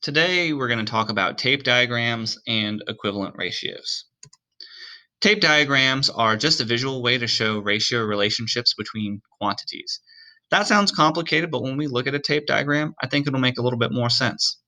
Today, we're going to talk about tape diagrams and equivalent ratios. Tape diagrams are just a visual way to show ratio relationships between quantities. That sounds complicated, but when we look at a tape diagram, I think it'll make a little bit more sense.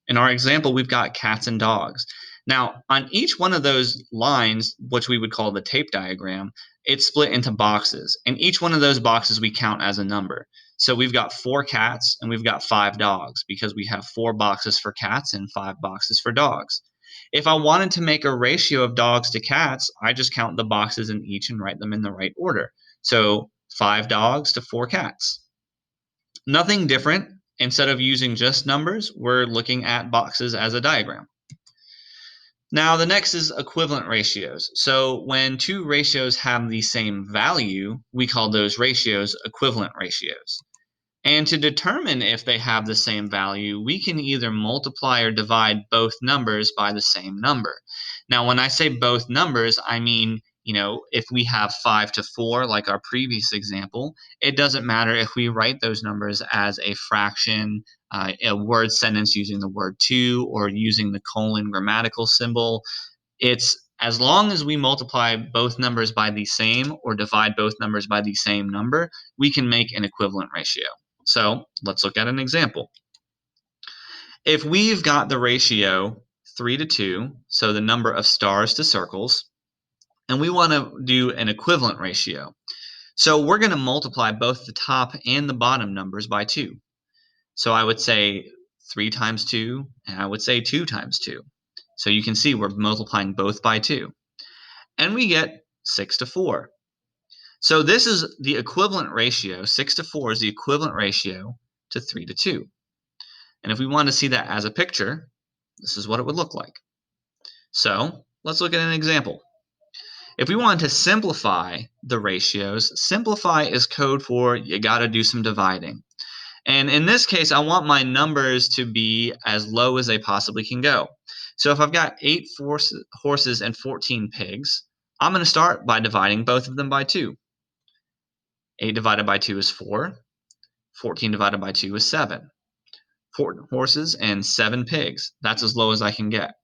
In our example, we've got cats and dogs. Now, on each one of those lines, which we would call the tape diagram, it's split into boxes. And each one of those boxes we count as a number. So we've got 4 cats and we've got 5 dogs because we have 4 boxes for cats and 5 boxes for dogs. If I wanted to make a ratio of dogs to cats, I just count the boxes in each and write them in the right order. So 5 dogs to 4 cats. Nothing different. Instead of using just numbers, we're looking at boxes as a diagram. Now, the next is equivalent ratios. So when two ratios have the same value, we call those ratios equivalent ratios. And to determine if they have the same value, we can either multiply or divide both numbers by the same number. Now, when I say both numbers, I mean, if we have 5 to 4, like our previous example, it doesn't matter if we write those numbers as a fraction, a word sentence using the word to, or using the colon grammatical symbol. It's as long as we multiply both numbers by the same or divide both numbers by the same number, we can make an equivalent ratio. So let's look at an example. If we've got the ratio 3 to 2, so the number of stars to circles, and we want to do an equivalent ratio. So we're going to multiply both the top and the bottom numbers by 2. So I would say 3 times 2, and I would say 2 times 2. So you can see we're multiplying both by 2. And we get 6 to 4. So this is the equivalent ratio. 6 to 4 is the equivalent ratio to 3 to 2. And if we want to see that as a picture, this is what it would look like. So let's look at an example. If we want to simplify the ratios, simplify is code for you got to do some dividing. And in this case, I want my numbers to be as low as they possibly can go. So if I've got 8 horses and 14 pigs, I'm going to start by dividing both of them by 2. 8 divided by 2 is 4. 14 divided by 2 is 7. 4 horses and 7 pigs. That's as low as I can get.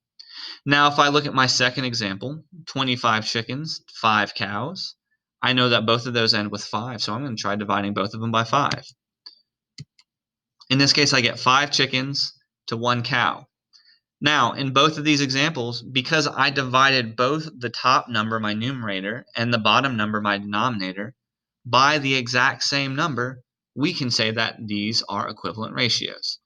Now, if I look at my second example, 25 chickens, 5 cows, I know that both of those end with 5, so I'm going to try dividing both of them by 5. In this case, I get 5 chickens to 1 cow. Now, in both of these examples, because I divided both the top number, my numerator, and the bottom number, my denominator, by the exact same number, we can say that these are equivalent ratios.